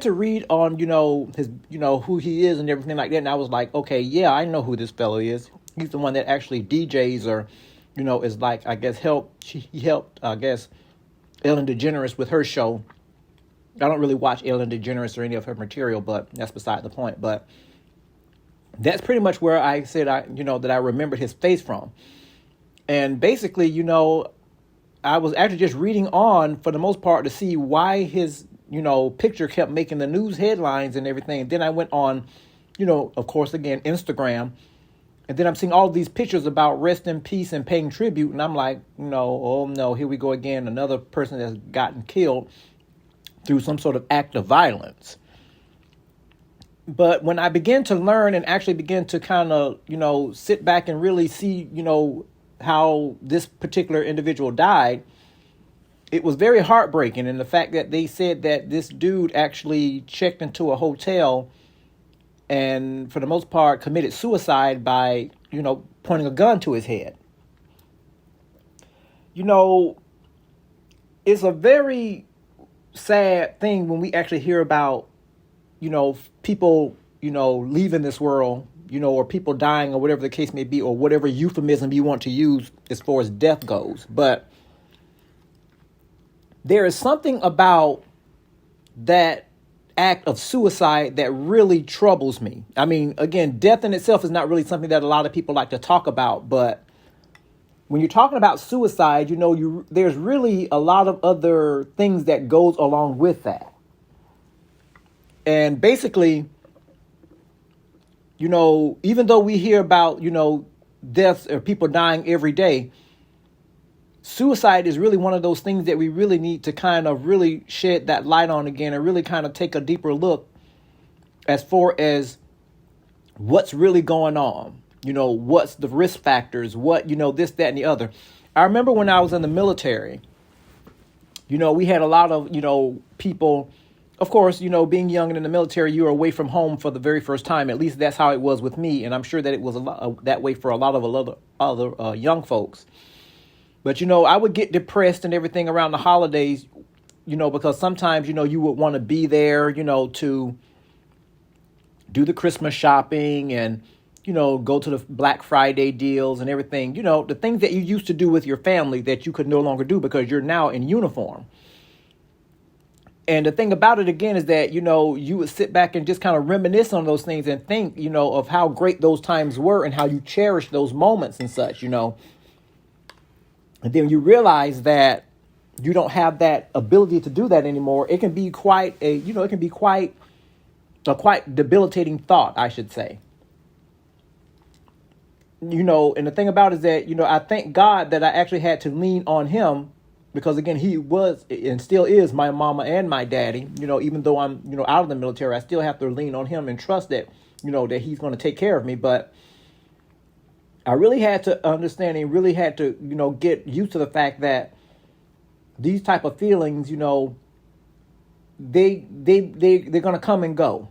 to read on, his, who he is and everything like that. And I was like, okay, yeah, I know who this fellow is. He's the one that actually DJs or, is like, I guess, he helped, I guess, Ellen DeGeneres with her show. I don't really watch Ellen DeGeneres or any of her material, but that's beside the point. But that's pretty much where I said, that I remembered his face from. And basically, I was actually just reading on for the most part to see why his, picture kept making the news headlines and everything. And then I went on, of course, again, Instagram. And then I'm seeing all these pictures about rest in peace and paying tribute. And I'm like, oh no, here we go again. Another person that's gotten killed through some sort of act of violence. But when I began to learn and actually begin to kind of, sit back and really see, how this particular individual died, it was very heartbreaking. And the fact that they said that this dude actually checked into a hotel and for the most part committed suicide by, pointing a gun to his head. It's a very sad thing when we actually hear about, people, leaving this world, or people dying or whatever the case may be, or whatever euphemism you want to use as far as death goes. But there is something about that act of suicide that really troubles me. I mean, again, death in itself is not really something that a lot of people like to talk about. But when you're talking about suicide, there's really a lot of other things that goes along with that. And basically, even though we hear about, deaths or people dying every day, suicide is really one of those things that we really need to kind of really shed that light on again and really kind of take a deeper look as far as what's really going on. What's the risk factors, what, this, that, and the other. I remember when I was in the military, we had a lot of, people. Of course, being young and in the military, you were away from home for the very first time. At least that's how it was with me. And I'm sure that it was that way for a lot of other young folks. But, I would get depressed and everything around the holidays, because sometimes, you would want to be there, to do the Christmas shopping and, go to the Black Friday deals and everything, the things that you used to do with your family that you could no longer do because you're now in uniform. And the thing about it, again, is that, you would sit back and just kind of reminisce on those things and think, of how great those times were and how you cherish those moments and such, And then you realize that you don't have that ability to do that anymore. It can be quite a quite debilitating thought, I should say. And the thing about it is that, I thank God that I actually had to lean on him. Because, again, he was and still is my mama and my daddy. Even though I'm, out of the military, I still have to lean on him and trust that, that he's going to take care of me. But I really had to understand and really had to, get used to the fact that these type of feelings, they're going to come and go.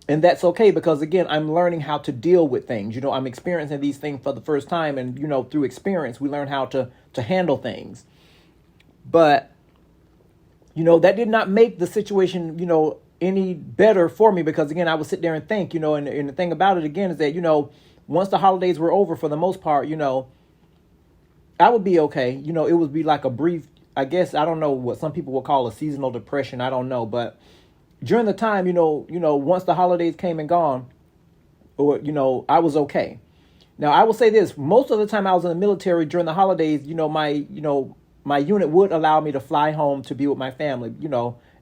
And that's okay because, again, I'm learning how to deal with things. I'm experiencing these things for the first time. And, through experience, we learn how to handle things. But, that did not make the situation, any better for me because, again, I would sit there and think, and the thing about it, again, is that, once the holidays were over, for the most part, I would be okay. It would be like a brief, I guess, I don't know what some people would call a seasonal depression. I don't know. But during the time, once the holidays came and gone, or, I was okay. Now, I will say this. Most of the time I was in the military during the holidays, my unit would allow me to fly home to be with my family,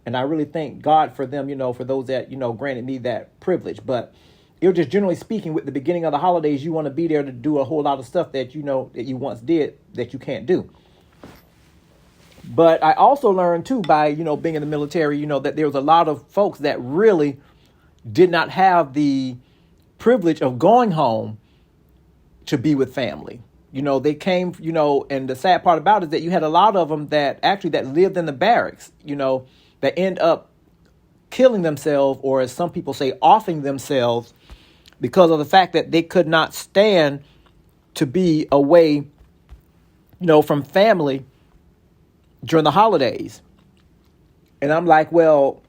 and I really thank God for them, for those that, granted me that privilege. But it was just generally speaking, with the beginning of the holidays, you want to be there to do a whole lot of stuff that, that you once did that you can't do. But I also learned, too, by, being in the military, that there was a lot of folks that really did not have the privilege of going home to be with family. They came, and the sad part about it is that you had a lot of them that lived in the barracks, that end up killing themselves, or as some people say, offing themselves because of the fact that they could not stand to be away, from family during the holidays. And I'm like, well,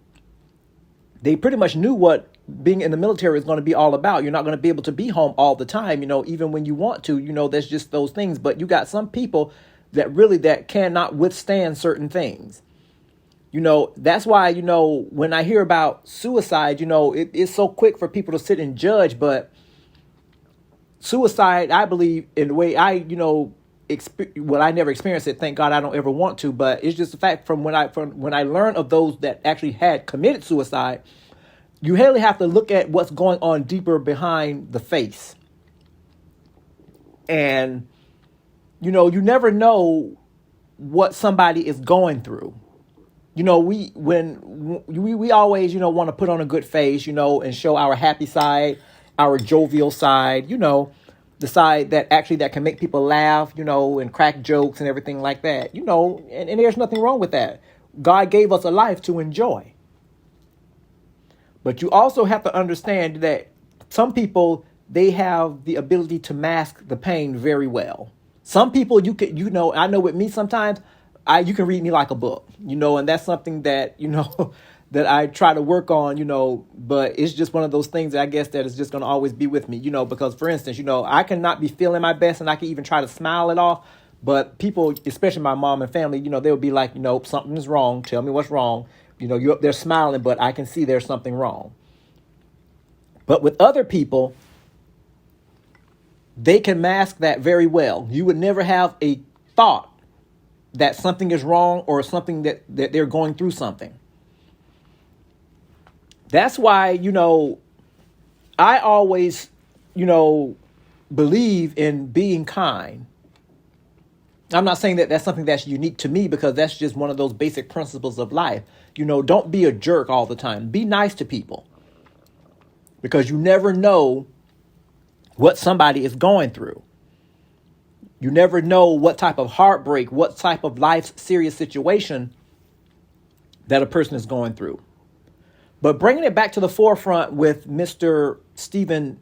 they pretty much knew what being in the military is going to be all about. You're not going to be able to be home all the time, even when you want to, there's just those things. But you got some people that cannot withstand certain things. That's why, when I hear about suicide, it's so quick for people to sit and judge. But suicide, I believe, in the way I never experienced it. Thank God I don't ever want to. But it's just the fact from when I learned of those that actually had committed suicide, you really have to look at what's going on deeper behind the face. And, you never know what somebody is going through. We always, want to put on a good face, and show our happy side, our jovial side, the side that can make people laugh, and crack jokes and everything like that, and there's nothing wrong with that. God gave us a life to enjoy. But you also have to understand that some people, they have the ability to mask the pain very well. Some people I know with me sometimes, you can read me like a book, and that's something that, that I try to work on, but it's just one of those things that I guess that is just going to always be with me, because for instance, I cannot be feeling my best and I can even try to smile it off. But people, especially my mom and family, they'll be like, something is wrong. Tell me what's wrong. You're up there smiling, but I can see there's something wrong. But with other people, they can mask that very well. You would never have a thought that something is wrong or something that they're going through something. That's why, I always, believe in being kind. I'm not saying that that's something that's unique to me, because that's just one of those basic principles of life. Don't be a jerk all the time. Be nice to people, because you never know what somebody is going through. You never know what type of heartbreak, what type of life's serious situation that a person is going through. But bringing it back to the forefront with Mr. Stephen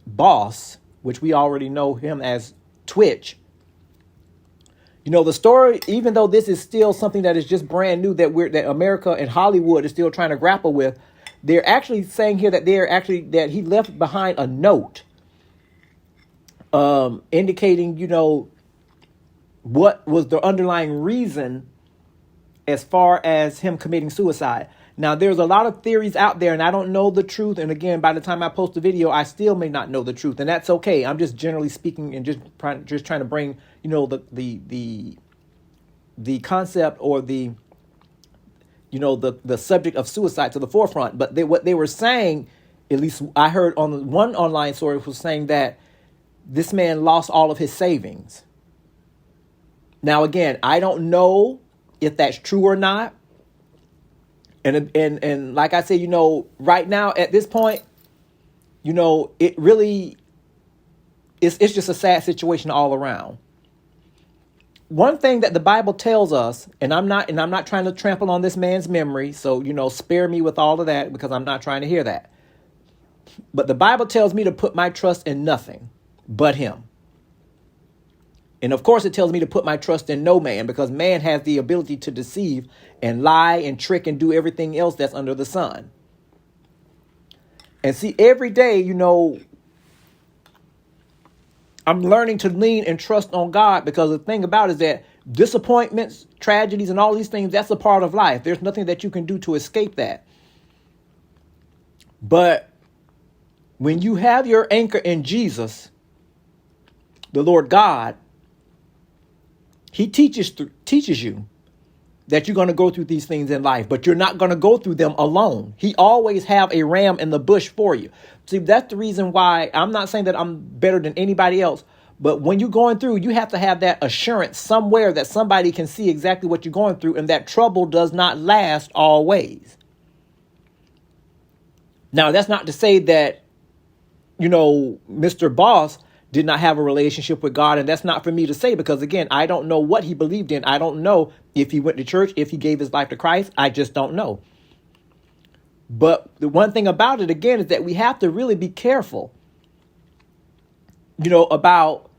Boss, which we already know him as Twitch. The story, even though this is still something that is just brand new, that America and Hollywood is still trying to grapple with, they're actually saying here that that he left behind a note, indicating, what was the underlying reason as far as him committing suicide. Now, there's a lot of theories out there, and I don't know the truth. And again, by the time I post the video, I still may not know the truth, and that's okay. I'm just generally speaking and just trying to bring, the concept or the subject of suicide to the forefront. But what they were saying, at least I heard on one online source, was saying that this man lost all of his savings. Now, again, I don't know if that's true or not. And like I said, right now at this point, it really it's just a sad situation all around. One thing that the Bible tells us, and I'm not trying to trample on this man's memory, so spare me with all of that, because I'm not trying to hear that. But the Bible tells me to put my trust in nothing but him. And of course, it tells me to put my trust in no man, because man has the ability to deceive and lie and trick and do everything else that's under the sun. And see, every day, I'm learning to lean and trust on God, because the thing about it is that disappointments, tragedies, and all these things, that's a part of life. There's nothing that you can do to escape that. But when you have your anchor in Jesus, the Lord God, he teaches you that you're going to go through these things in life, but you're not going to go through them alone. He always have a ram in the bush for you. See, that's the reason why I'm not saying that I'm better than anybody else, but when you're going through, you have to have that assurance somewhere that somebody can see exactly what you're going through, and that trouble does not last always. Now, that's not to say that, Mr. Boss did not have a relationship with God. And that's not for me to say, because again, I don't know what he believed in. I don't know if he went to church, if he gave his life to Christ. I just don't know. But the one thing about it, again, is that we have to really be careful, about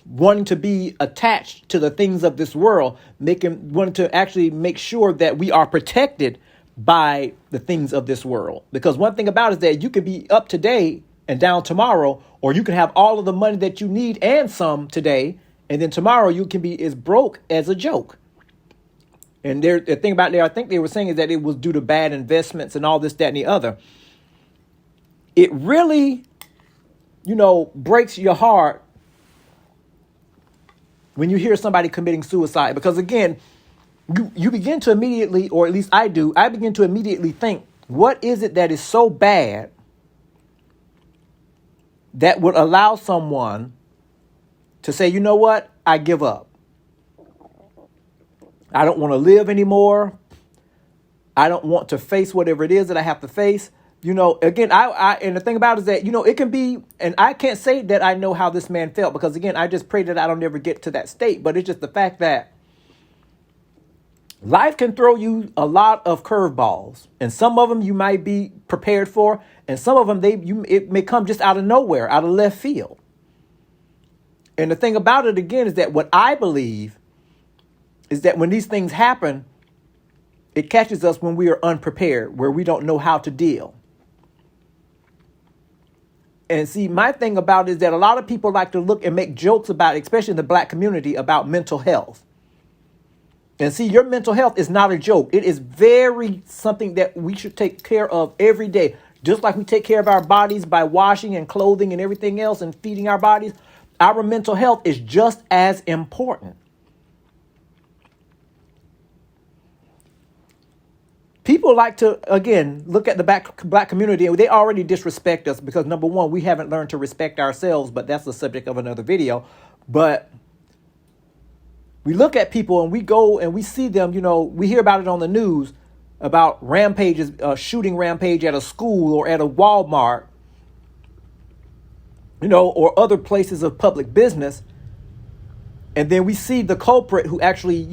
wanting to be attached to the things of this world, wanting to actually make sure that we are protected by the things of this world. Because one thing about it is that you can be up today and down tomorrow, or you can have all of the money that you need and some today, and then tomorrow you can be as broke as a joke. And the thing about there, I think they were saying is that it was due to bad investments and all this, that, and the other. It really, breaks your heart when you hear somebody committing suicide. Because again, you begin to immediately, or at least I begin to immediately think, what is it that is so bad that would allow someone to say, you know what, I give up. I don't want to live anymore. I don't want to face whatever it is that I have to face. Again, and the thing about it is that, it can be, and I can't say that I know how this man felt, because again, I just pray that I don't ever get to that state. But it's just the fact that life can throw you a lot of curveballs, and some of them you might be prepared for, and some of them it may come just out of nowhere, out of left field. And the thing about it again is that what I believe is that when these things happen, it catches us when we are unprepared, where we don't know how to deal. And see, my thing about it is that a lot of people like to look and make jokes about, especially in the Black community, about mental health. And see, your mental health is not a joke. It is very something that we should take care of every day. Just like we take care of our bodies by washing and clothing and everything else and feeding our bodies, our mental health is just as important. People like to, again, look at the black community, and they already disrespect us because, number one, we haven't learned to respect ourselves, but that's the subject of another video. But we look at people and we go and we see them, we hear about it on the news, about rampages, shooting rampage at a school or at a Walmart, or other places of public business. And then we see the culprit who actually,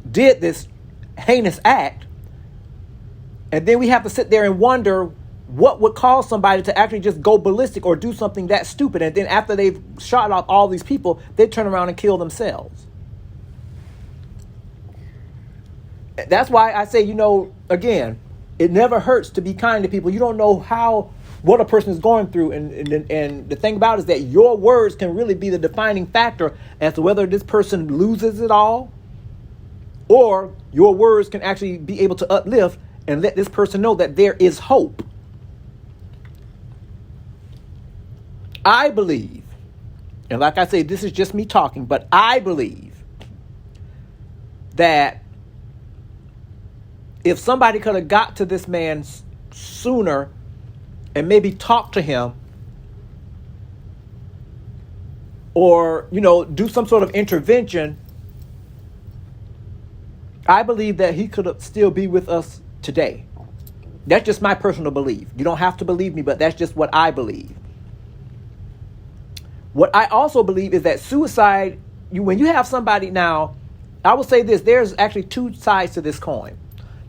did this heinous act. And then we have to sit there and wonder what would cause somebody to actually just go ballistic or do something that stupid. And then after they've shot off all these people, they turn around and kill themselves. That's why I say, again, it never hurts to be kind to people. You don't know what a person is going through. And the thing about it is that your words can really be the defining factor as to whether this person loses it all, or your words can actually be able to uplift and let this person know that there is hope. I believe, and like I say, this is just me talking, but I believe that if somebody could have got to this man sooner and maybe talked to him, or, do some sort of intervention, I believe that he could still be with us today. That's just my personal belief. You don't have to believe me, but that's just what I believe. What I also believe is that suicide, when you have somebody now, I will say this, there's actually two sides to this coin.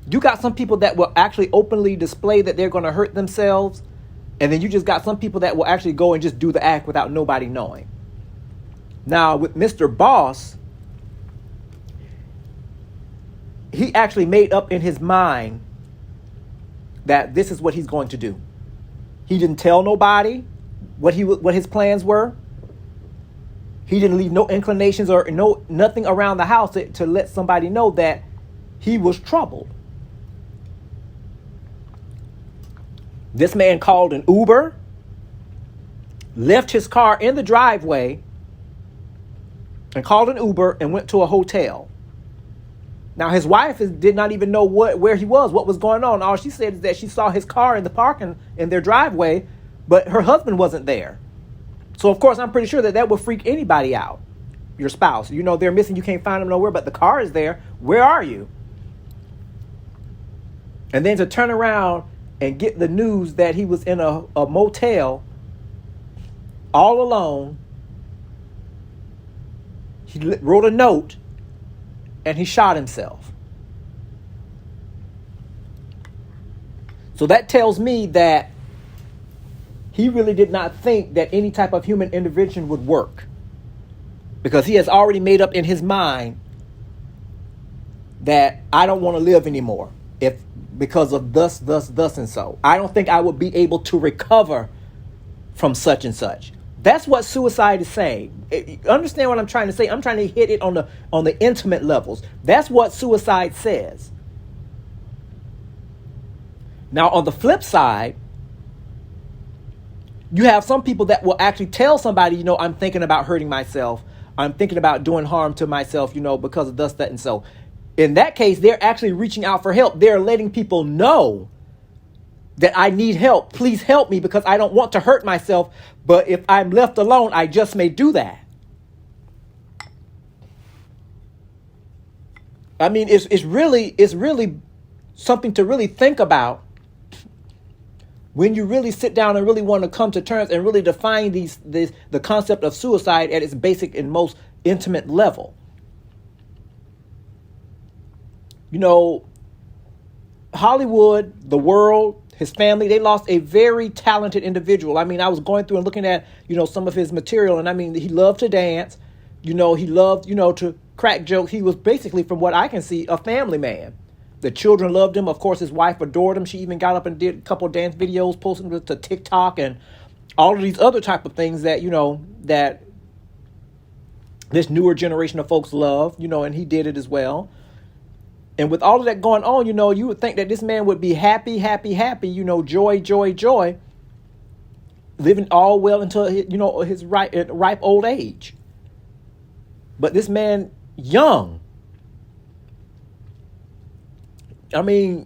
You got some people that will actually openly display that they're going to hurt themselves. And then you just got some people that will actually go and just do the act without nobody knowing. Now, with Mr. Boss, he actually made up in his mind that this is what he's going to do. He didn't tell nobody what his plans were. He didn't leave no inclinations or nothing around the house to let somebody know that he was troubled. This man called an Uber, left his car in the driveway, and called an Uber and went to a hotel. Now, his wife did not even know where he was, what was going on. All she said is that she saw his car in the parking in their driveway, but her husband wasn't there. So, of course, I'm pretty sure that would freak anybody out. Your spouse, they're missing, you can't find them nowhere, but the car is there. Where are you? And then to turn around and get the news that he was in a motel all alone. He wrote a note and he shot himself. So that tells me that he really did not think that any type of human intervention would work, because he has already made up in his mind that I don't want to live anymore. If because of thus, and so. I don't think I would be able to recover from such and such. That's what suicide is saying. Understand what I'm trying to say? I'm trying to hit it on the intimate levels. That's what suicide says. Now, on the flip side, you have some people that will actually tell somebody, I'm thinking about hurting myself. I'm thinking about doing harm to myself, because of thus, that, and so. In that case, they're actually reaching out for help. They're letting people know that I need help. Please help me because I don't want to hurt myself. But if I'm left alone, I just may do that. I mean, it's really something to really think about when you really sit down and really want to come to terms and really define the concept of suicide at its basic and most intimate level. Hollywood, the world, his family, they lost a very talented individual. I mean, I was going through and looking at, some of his material, and I mean, he loved to dance. He loved, to crack jokes. He was basically, from what I can see, a family man. The children loved him. Of course, his wife adored him. She even got up and did a couple of dance videos, posted them to TikTok and all of these other type of things that, that this newer generation of folks love, and he did it as well. And with all of that going on, you would think that this man would be happy, joy, living all well until, his ripe old age. But this man, young. I mean,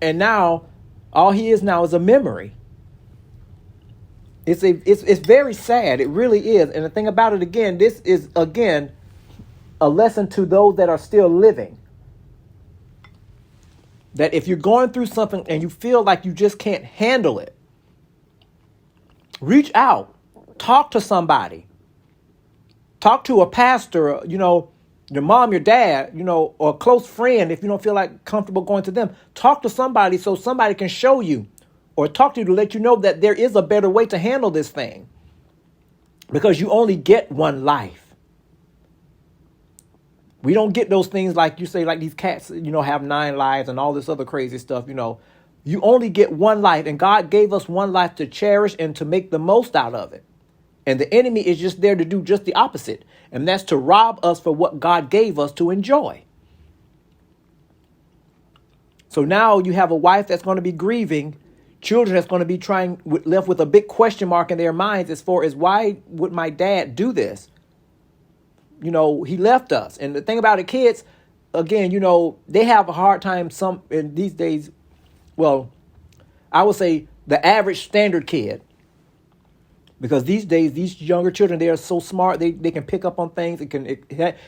and now all he is now is a memory. It's very sad. It really is. And the thing about it, again, this is, again, a lesson to those that are still living. That if you're going through something and you feel like you just can't handle it, reach out, talk to somebody, talk to a pastor, your mom, your dad, or a close friend. If you don't feel like comfortable going to them, talk to somebody so somebody can show you or talk to you to let you know that there is a better way to handle this thing, because you only get one life. We don't get those things like you say, like these cats, have 9 lives and all this other crazy stuff. You only get one life, and God gave us one life to cherish and to make the most out of it. And the enemy is just there to do just the opposite. And that's to rob us for what God gave us to enjoy. So now you have a wife that's going to be grieving, children that's going to be left with a big question mark in their minds as far as, why would my dad do this? He left us. And the thing about it, kids, again, they have a hard time in these days. Well, I would say the average standard kid, because these days, these younger children, they are so smart. They can pick up on things and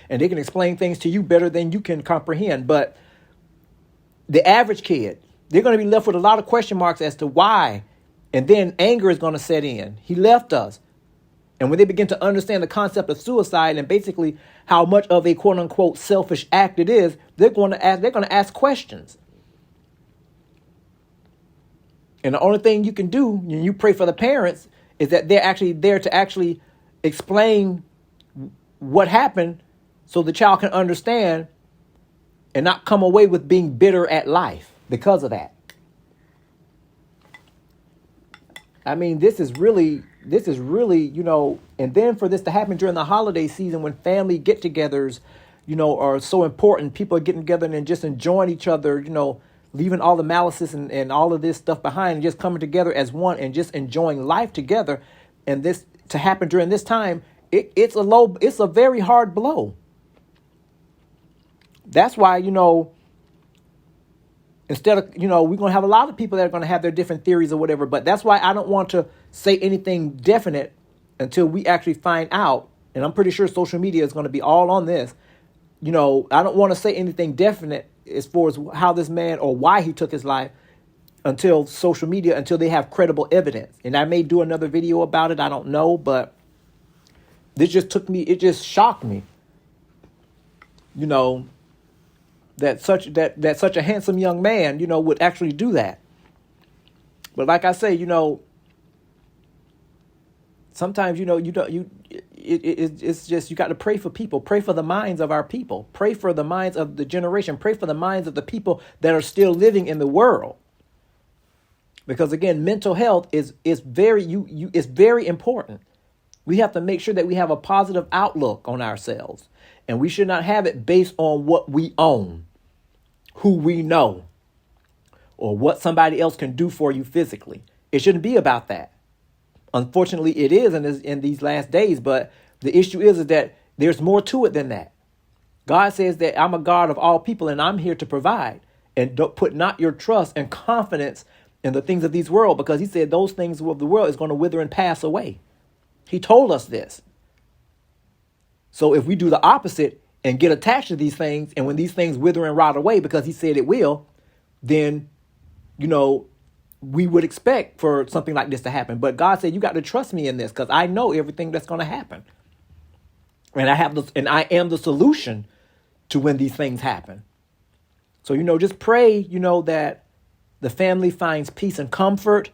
they can explain things to you better than you can comprehend. But the average kid, they're going to be left with a lot of question marks as to why. And then anger is going to set in. He left us. And when they begin to understand the concept of suicide and basically how much of a quote unquote selfish act it is, they're going to ask questions. And the only thing you can do when you pray for the parents is that they're actually there to actually explain what happened so the child can understand and not come away with being bitter at life because of that. I mean, this is really, and then for this to happen during the holiday season when family get-togethers, are so important. People are getting together and just enjoying each other, leaving all the malices and all of this stuff behind and just coming together as one and just enjoying life together. And this to happen during this time, it's a very hard blow. That's why, instead of, we're going to have a lot of people that are going to have their different theories or whatever. But that's why I don't want to say anything definite until we actually find out. And I'm pretty sure social media is going to be all on this. I don't want to say anything definite as far as how this man or why he took his life until they have credible evidence. And I may do another video about it. I don't know. But it just shocked me, that such a handsome young man, would actually do that. But like I say, sometimes, it's just, you got to pray for people. Pray for the minds of our people. Pray for the minds of the generation. Pray for the minds of the people that are still living in the world. Because again, mental health is very important. We have to make sure that we have a positive outlook on ourselves. And we should not have it based on what we own, who we know, or what somebody else can do for you physically. It shouldn't be about that. Unfortunately, it is in these last days, but the issue is that there's more to it than that. God says that I'm a God of all people and I'm here to provide. And don't put not your trust and confidence in the things of this world, because he said those things of the world is going to wither and pass away. He told us this. So if we do the opposite and get attached to these things, and when these things wither and rot away because he said it will, then, we would expect for something like this to happen. But God said, you got to trust me in this, because I know everything that's going to happen. And I am the solution to when these things happen. So, just pray, that the family finds peace and comfort.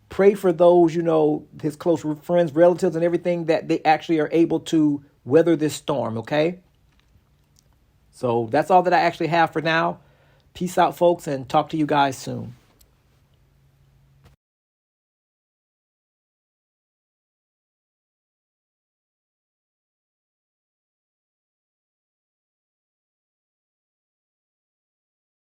Pray for those, his close friends, relatives, and everything, that they actually are able to weather this storm, okay? So that's all that I actually have for now. Peace out, folks, and talk to you guys soon.